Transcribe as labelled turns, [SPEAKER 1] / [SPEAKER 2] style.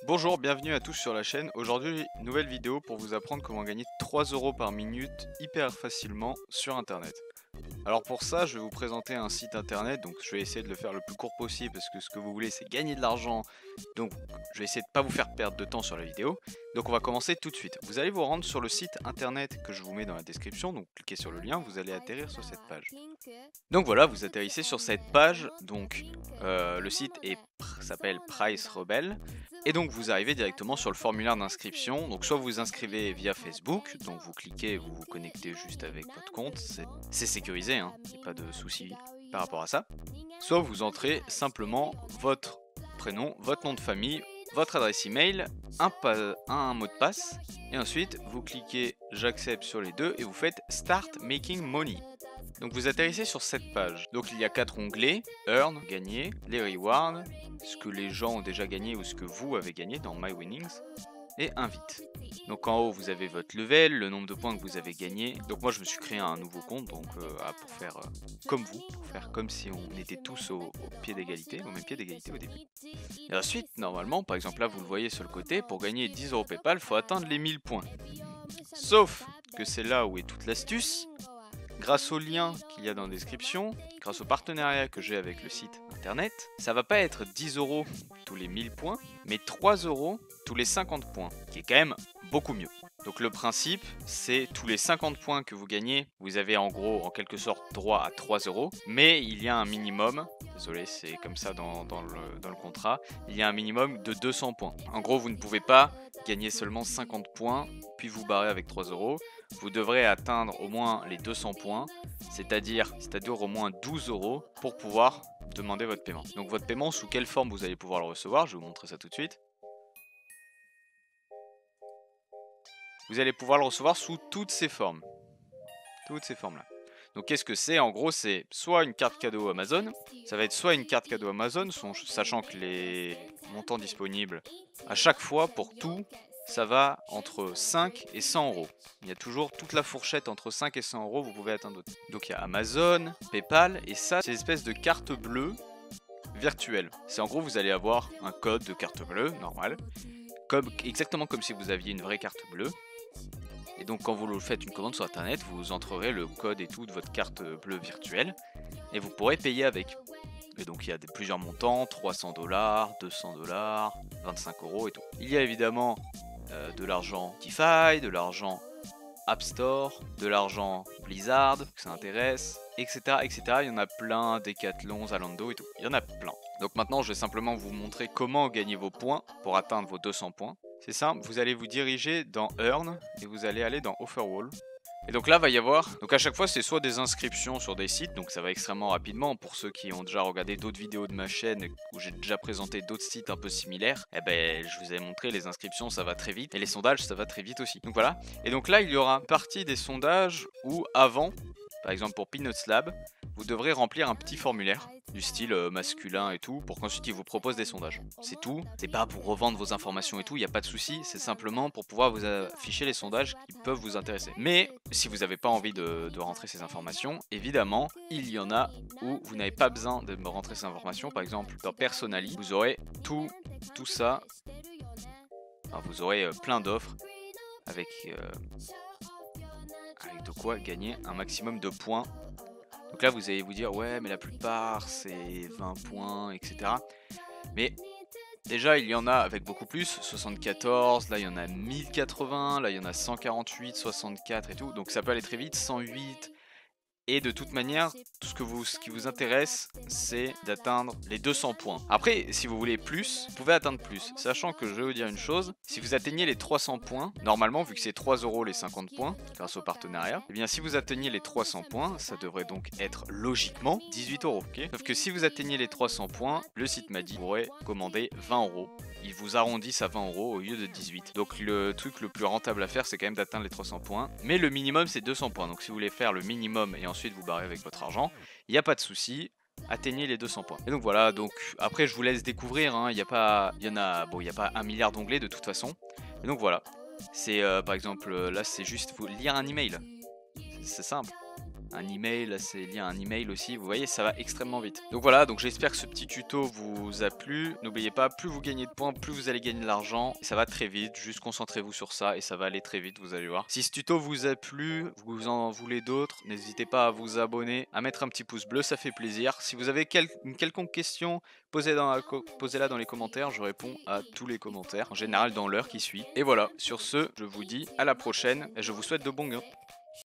[SPEAKER 1] Bonjour, bienvenue à tous sur la chaîne. Aujourd'hui, nouvelle vidéo pour vous apprendre comment gagner 3 euros par minute hyper facilement sur internet. Alors pour ça, je vais vous présenter un site internet, donc je vais essayer de le faire le plus court possible parce que ce que vous voulez c'est gagner de l'argent. Donc je vais essayer de ne pas vous faire perdre de temps sur la vidéo. Donc on va commencer tout de suite. Vous allez vous rendre sur le site internet que je vous mets dans la description, donc cliquez sur le lien, vous allez atterrir sur cette page. Donc voilà, vous atterrissez sur cette page, donc le site s'appelle Price Rebel. Et donc vous arrivez directement sur le formulaire d'inscription, donc soit vous vous inscrivez via Facebook, donc vous cliquez, vous vous connectez juste avec votre compte, c'est sécurisé, hein, il n'y a pas de souci par rapport à ça. Soit vous entrez simplement votre prénom, votre nom de famille, votre adresse email, un mot de passe, et ensuite vous cliquez j'accepte sur les deux et vous faites Start Making Money. Donc vous atterrissez sur cette page. Donc il y a 4 onglets, Earn, gagner, les rewards, ce que les gens ont déjà gagné ou ce que vous avez gagné dans My Winnings, et Invite. Donc en haut vous avez votre level, le nombre de points que vous avez gagné. Donc moi je me suis créé un nouveau compte donc pour faire comme vous, pour faire comme si on était tous au pied d'égalité, au même pied d'égalité au début. Et ensuite normalement, par exemple là vous le voyez sur le côté, pour gagner 10 euros PayPal, il faut atteindre les 1000 points. Sauf que c'est là où est toute l'astuce. Grâce au lien qu'il y a dans la description, grâce au partenariat que j'ai avec le site internet, ça va pas être 10 euros tous les 1000 points, mais 3 euros tous les 50 points, qui est quand même beaucoup mieux. Donc le principe, c'est tous les 50 points que vous gagnez, vous avez en gros, en quelque sorte, droit à 3 euros, mais il y a un minimum, désolé c'est comme ça dans le contrat, il y a un minimum de 200 points. En gros, vous ne pouvez pas gagner seulement 50 points, puis vous barrer avec 3 euros. Vous devrez atteindre au moins les 200 points, c'est-à-dire au moins 12 euros pour pouvoir demander votre paiement. Donc votre paiement, sous quelle forme vous allez pouvoir le recevoir, je vais vous montrer ça tout de suite. Vous allez pouvoir le recevoir sous toutes ces formes. Toutes ces formes-là. Donc qu'est-ce que c'est? En gros, c'est soit une carte cadeau Amazon, ça va être soit une carte cadeau Amazon, sachant que les montants disponibles à chaque fois pour tout, ça va entre 5 et 100 euros. Il y a toujours toute la fourchette entre 5 et 100 euros, vous pouvez atteindre. Donc il y a Amazon, PayPal, et ça, c'est une espèce de carte bleue virtuelle. C'est en gros, vous allez avoir un code de carte bleue, normal, exactement comme si vous aviez une vraie carte bleue. Et donc quand vous faites une commande sur internet, vous entrerez le code et tout de votre carte bleue virtuelle, et vous pourrez payer avec. Et donc il y a plusieurs montants, 300 $, 200 $, 25 euros et tout. Il y a évidemment de l'argent DeFi, de l'argent App Store, de l'argent Blizzard, que ça intéresse, etc., etc. Il y en a plein, Decathlon, Zalando et tout. Il y en a plein. Donc maintenant, je vais simplement vous montrer comment gagner vos points pour atteindre vos 200 points. C'est simple, vous allez vous diriger dans Earn et vous allez aller dans Offerwall. Et donc là, va y avoir, donc à chaque fois, c'est soit des inscriptions sur des sites, donc ça va extrêmement rapidement. Pour ceux qui ont déjà regardé d'autres vidéos de ma chaîne où j'ai déjà présenté d'autres sites un peu similaires, eh ben, je vous ai montré les inscriptions, ça va très vite, et les sondages, ça va très vite aussi. Donc voilà. Et donc là, il y aura une partie des sondages où avant, par exemple pour Peanuts Lab, vous devrez remplir un petit formulaire du style masculin et tout, pour qu'ensuite ils vous proposent des sondages. C'est tout, c'est pas pour revendre vos informations et tout, il n'y a pas de souci, c'est simplement pour pouvoir vous afficher les sondages qui peuvent vous intéresser. Mais si vous n'avez pas envie de rentrer ces informations, évidemment, il y en a où vous n'avez pas besoin de me rentrer ces informations. Par exemple, dans Personally, vous aurez tout ça, enfin, vous aurez plein d'offres avec de quoi gagner un maximum de points. Donc là vous allez vous dire ouais mais la plupart c'est 20 points etc. Mais déjà il y en a avec beaucoup plus, 74, là il y en a 1080, là il y en a 148, 64 et tout. Donc ça peut aller très vite, 108. Et de toute manière, tout ce qui vous intéresse, c'est d'atteindre les 200 points. Après, si vous voulez plus, vous pouvez atteindre plus. Sachant que je vais vous dire une chose, si vous atteignez les 300 points, normalement, vu que c'est 3 euros les 50 points, grâce au partenariat, et bien si vous atteignez les 300 points, ça devrait donc être logiquement 18 euros. Okay, sauf que si vous atteignez les 300 points, le site m'a dit que vous pourrez commander 20 euros. Ils vous arrondissent à 20 euros au lieu de 18. Donc le truc le plus rentable à faire, c'est quand même d'atteindre les 300 points. Mais le minimum, c'est 200 points. Donc si vous voulez faire le minimum et ensuite vous barrer avec votre argent, il n'y a pas de souci. Atteignez les 200 points. Et donc voilà, donc après je vous laisse découvrir, hein, il n'y a pas 1 milliard d'onglets de toute façon. Et donc voilà, c'est par exemple, là c'est juste faut lire un email. C'est simple. un email, là c'est lié à un email aussi, vous voyez ça va extrêmement vite. Donc voilà, donc j'espère que ce petit tuto vous a plu. N'oubliez pas, plus vous gagnez de points, plus vous allez gagner de l'argent. Ça va très vite, juste concentrez-vous sur ça et ça va aller très vite, vous allez voir. Si ce tuto vous a plu, vous en voulez d'autres, n'hésitez pas à vous abonner, à mettre un petit pouce bleu, ça fait plaisir. Si vous avez une quelconque question, posez-la dans les commentaires, je réponds à tous les commentaires, en général dans l'heure qui suit. Et voilà, sur ce, je vous dis à la prochaine et je vous souhaite de bons gains.